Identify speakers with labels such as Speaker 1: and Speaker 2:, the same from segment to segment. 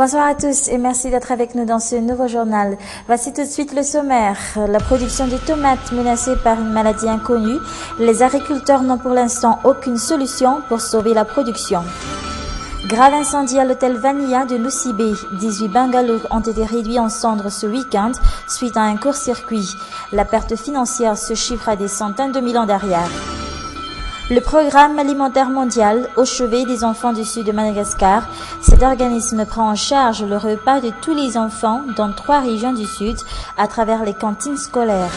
Speaker 1: Bonsoir à tous et merci d'être avec nous dans ce nouveau journal. Voici tout de suite le sommaire. La production des tomates menacée par une maladie inconnue. Les agriculteurs n'ont pour l'instant aucune solution pour sauver la production. Grave incendie à l'hôtel Vanilla de Nosy-Be. 18 bungalows ont été réduits en cendres ce week-end suite à un court-circuit. La perte financière se chiffre à des centaines de millions d'arrières. Le Programme alimentaire mondial, au chevet des enfants du sud de Madagascar, cet organisme prend en charge le repas de tous les enfants dans 3 régions du sud à travers les cantines scolaires.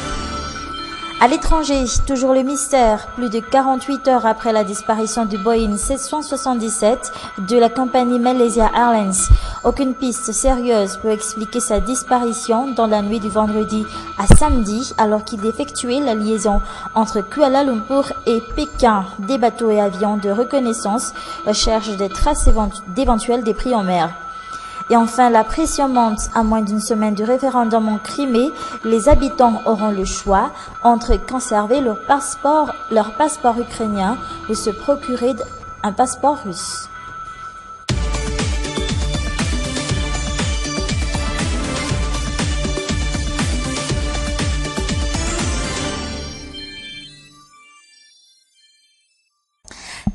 Speaker 1: À l'étranger, toujours le mystère, plus de 48 heures après la disparition du Boeing 777 de la compagnie Malaysia Airlines. Aucune piste sérieuse peut expliquer sa disparition dans la nuit du vendredi à samedi alors qu'il effectuait la liaison entre Kuala Lumpur et Pékin. Des bateaux et avions de reconnaissance cherchent des traces d'éventuels débris en mer. Et enfin, la pression monte. À moins d'une semaine du référendum en Crimée, les habitants auront le choix entre conserver leur passeport ukrainien ou se procurer un passeport russe.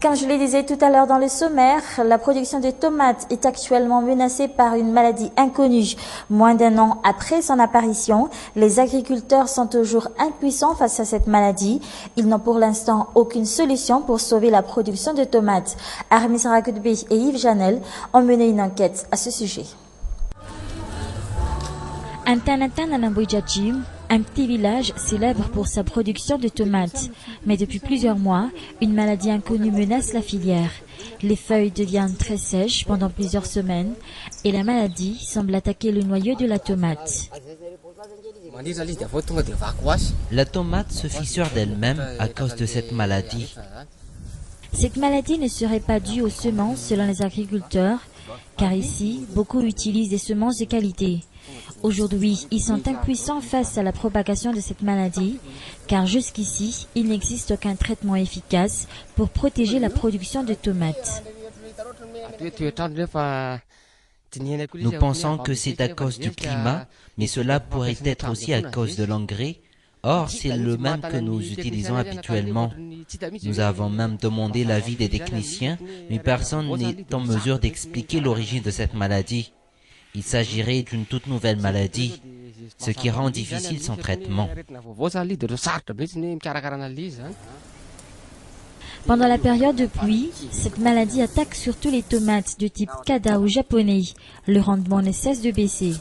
Speaker 1: Comme je le disais tout à l'heure dans le sommaire, la production de tomates est actuellement menacée par une maladie inconnue. Moins d'1 an après son apparition, les agriculteurs sont toujours impuissants face à cette maladie. Ils n'ont pour l'instant aucune solution pour sauver la production de tomates. Armis Rakudbe et Yves Janel ont mené une enquête à ce sujet.
Speaker 2: Un petit village célèbre pour sa production de tomates. Mais depuis plusieurs mois, une maladie inconnue menace la filière. Les feuilles deviennent très sèches pendant plusieurs semaines et la maladie semble attaquer le noyau de la tomate.
Speaker 3: La tomate se fissure d'elle-même à cause de cette maladie.
Speaker 2: Cette maladie ne serait pas due aux semences selon les agriculteurs, car ici, beaucoup utilisent des semences de qualité. Aujourd'hui, ils sont impuissants face à la propagation de cette maladie, car jusqu'ici, il n'existe aucun traitement efficace pour protéger la production de tomates.
Speaker 3: Nous pensons que c'est à cause du climat, mais cela pourrait être aussi à cause de l'engrais. Or, c'est le même que nous utilisons habituellement. Nous avons même demandé l'avis des techniciens, mais personne n'est en mesure d'expliquer l'origine de cette maladie. Il s'agirait d'une toute nouvelle maladie, ce qui rend difficile son traitement.
Speaker 2: Pendant la période de pluie, cette maladie attaque surtout les tomates de type Kadao japonais. Le rendement ne cesse de baisser.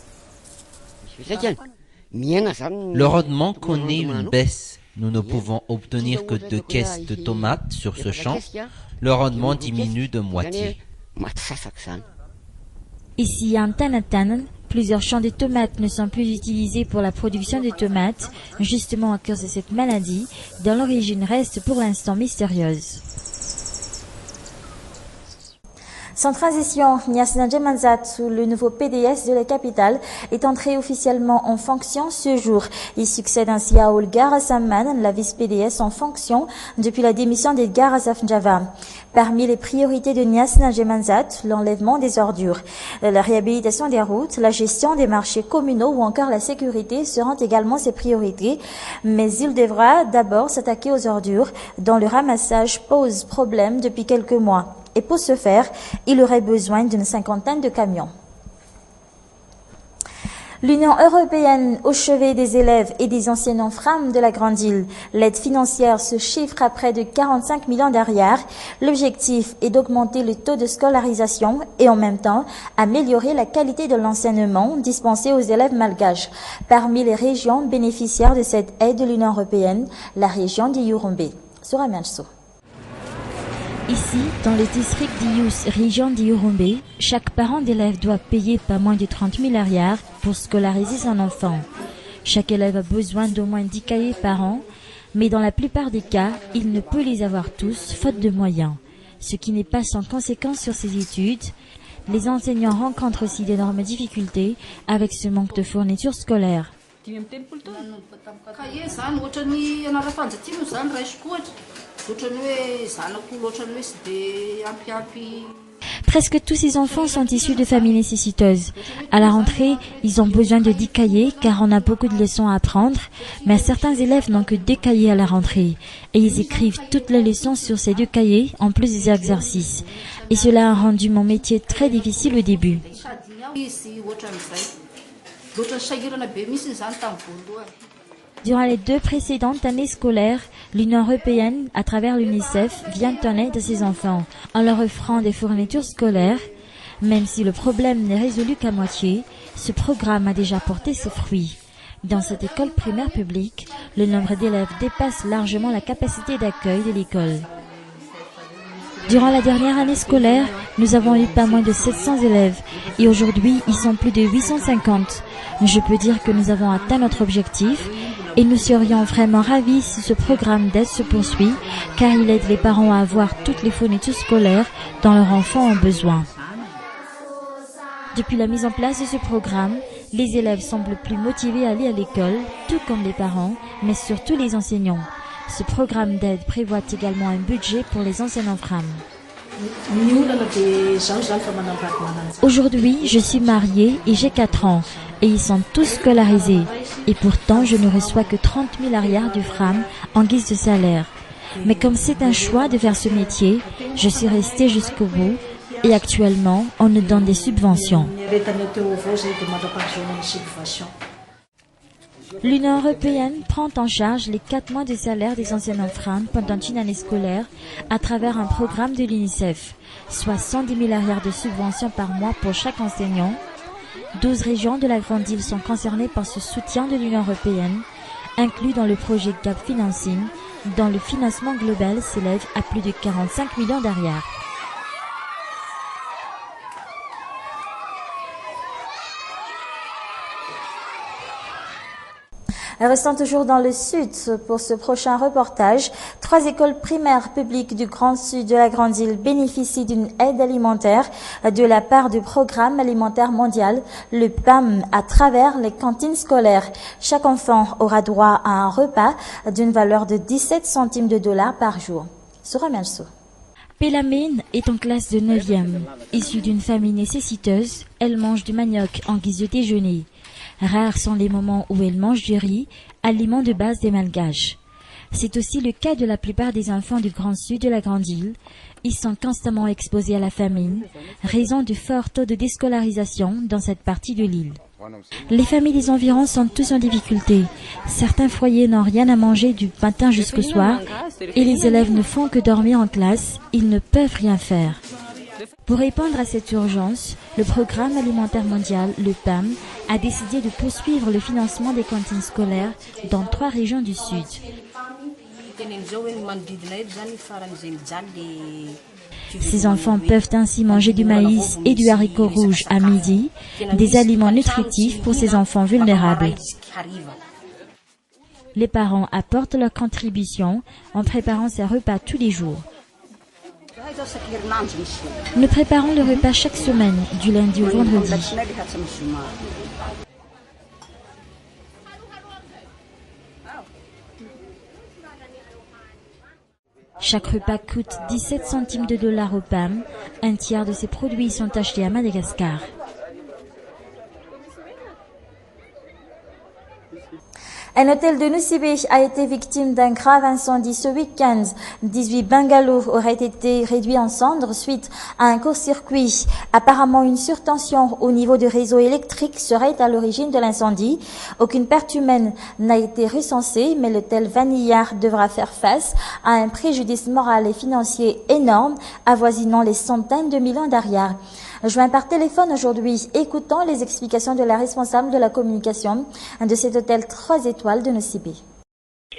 Speaker 3: Le rendement connaît une baisse. Nous ne pouvons obtenir que 2 caisses de tomates sur ce champ. Le rendement diminue de moitié.
Speaker 2: Ici à Tanatan, plusieurs champs de tomates ne sont plus utilisés pour la production de tomates, justement à cause de cette maladie, dont l'origine reste pour l'instant mystérieuse.
Speaker 1: Sans transition, Nyasna Jemanzat, le nouveau PDS de la capitale, est entré officiellement en fonction ce jour. Il succède ainsi à Olga Rassaman, la vice-PDS en fonction depuis la démission d'Edgar Asafnjava. Parmi les priorités de Nyasna Jemanzat, l'enlèvement des ordures, la réhabilitation des routes, la gestion des marchés communaux ou encore la sécurité seront également ses priorités. Mais il devra d'abord s'attaquer aux ordures, dont le ramassage pose problème depuis quelques mois. Et pour ce faire, il aurait besoin d'une 50aine de camions. L'Union européenne au chevet des élèves et des enseignants frames de la Grande Île. L'aide financière se chiffre à près de 45 millions d'arrières. L'objectif est d'augmenter le taux de scolarisation et en même temps améliorer la qualité de l'enseignement dispensé aux élèves malgaches. Parmi les régions bénéficiaires de cette aide de l'Union européenne, la région d'Iurumbe. Souramianso.
Speaker 2: Ici, dans le district d'Ius, région d'Iurumbe, chaque parent d'élève doit payer pas moins de 30 000 arrières pour scolariser son enfant. Chaque élève a besoin d'au moins 10 cahiers par an, mais dans la plupart des cas, il ne peut les avoir tous, faute de moyens. Ce qui n'est pas sans conséquence sur ses études. Les enseignants rencontrent aussi d'énormes difficultés avec ce manque de fournitures scolaires. Presque tous ces enfants sont issus de familles nécessiteuses. À la rentrée, ils ont besoin de 10 cahiers car on a beaucoup de leçons à apprendre, mais certains élèves n'ont que 2 cahiers à la rentrée et ils écrivent toutes les leçons sur ces 2 cahiers en plus des exercices. Et cela a rendu mon métier très difficile au début. Durant les 2 précédentes années scolaires, l'Union européenne, à travers l'UNICEF, vient en aide à ces enfants en leur offrant des fournitures scolaires. Même si le problème n'est résolu qu'à moitié, ce programme a déjà porté ses fruits. Dans cette école primaire publique, le nombre d'élèves dépasse largement la capacité d'accueil de l'école. Durant la dernière année scolaire, nous avons eu pas moins de 700 élèves et aujourd'hui, ils sont plus de 850. Je peux dire que nous avons atteint notre objectif et nous serions vraiment ravis si ce programme d'aide se poursuit car il aide les parents à avoir toutes les fournitures scolaires dont leurs enfants ont besoin. Depuis la mise en place de ce programme, les élèves semblent plus motivés à aller à l'école, tout comme les parents, mais surtout les enseignants. Ce programme d'aide prévoit également un budget pour les enseignants femmes. Aujourd'hui, je suis mariée et j'ai 4 ans et ils sont tous scolarisés. Et pourtant, je ne reçois que 30 000 arrières du FRAM en guise de salaire. Mais comme c'est un choix de faire ce métier, je suis restée jusqu'au bout et actuellement, on nous donne des subventions. L'Union européenne prend en charge les 4 mois de salaire des enseignants femmes pendant une année scolaire à travers un programme de l'UNICEF, soit 110 000 arrières de subventions par mois pour chaque enseignant. 12 régions de la Grande Île sont concernées par ce soutien de l'Union européenne, inclus dans le projet GAP Financing, dont le financement global s'élève à plus de 45 millions d'arrières.
Speaker 1: Restons toujours dans le sud pour ce prochain reportage. 3 écoles primaires publiques du Grand Sud de la Grande Île bénéficient d'une aide alimentaire de la part du Programme alimentaire mondial, le PAM, à travers les cantines scolaires. Chaque enfant aura droit à un repas d'une valeur de 17 centimes de dollars par jour. Sora Melso.
Speaker 2: Pélamine est en classe de 9e. Issue d'une famille nécessiteuse, elle mange du manioc en guise de déjeuner. Rares sont les moments où elle mange du riz, aliment de base des Malgaches. C'est aussi le cas de la plupart des enfants du Grand Sud de la Grande Île. Ils sont constamment exposés à la famine, raison du fort taux de déscolarisation dans cette partie de l'île. Les familles des environs sont tous en difficulté. Certains foyers n'ont rien à manger du matin jusqu'au soir et les élèves ne font que dormir en classe, ils ne peuvent rien faire. Pour répondre à cette urgence, le Programme alimentaire mondial, le PAM, a décidé de poursuivre le financement des cantines scolaires dans 3 régions du Sud. Ces enfants peuvent ainsi manger du maïs et du haricot rouge à midi, des aliments nutritifs pour ces enfants vulnérables. Les parents apportent leur contribution en préparant ces repas tous les jours. Nous préparons le repas chaque semaine, du lundi au vendredi. Chaque repas coûte 17 centimes de dollars au PAM. Un tiers de ces produits sont achetés à Madagascar.
Speaker 1: Un hôtel de Nusibe a été victime d'un grave incendie ce week-end. 18 bungalows auraient été réduits en cendres suite à un court-circuit. Apparemment, une surtension au niveau du réseau électrique serait à l'origine de l'incendie. Aucune perte humaine n'a été recensée, mais l'hôtel Vanillard devra faire face à un préjudice moral et financier énorme, avoisinant les centaines de millions d'arrières. Joint par téléphone aujourd'hui, écoutons les explications de la responsable de la communication de cet hôtel 3 étoiles de Nusibe.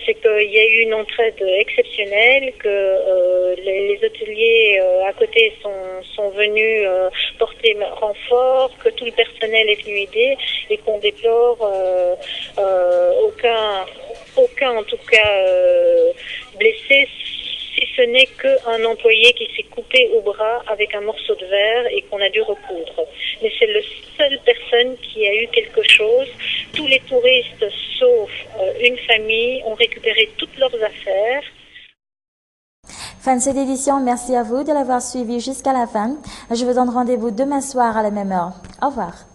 Speaker 4: C'est qu'il y a eu une entraide exceptionnelle, que les hôteliers à côté sont venus porter renfort, que tout le personnel est venu aider et qu'on déplore aucun en tout cas blessé, si ce n'est qu'un employé qui s'est coupé au bras avec un morceau de verre et qu'on a dû recoudre. Mais c'est la seule personne qui a eu quelque chose. Tous les touristes, sauf une famille, ont récupéré toutes leurs affaires.
Speaker 1: Fin de cette édition, merci à vous de l'avoir suivi jusqu'à la fin. Je vous donne rendez-vous demain soir à la même heure. Au revoir.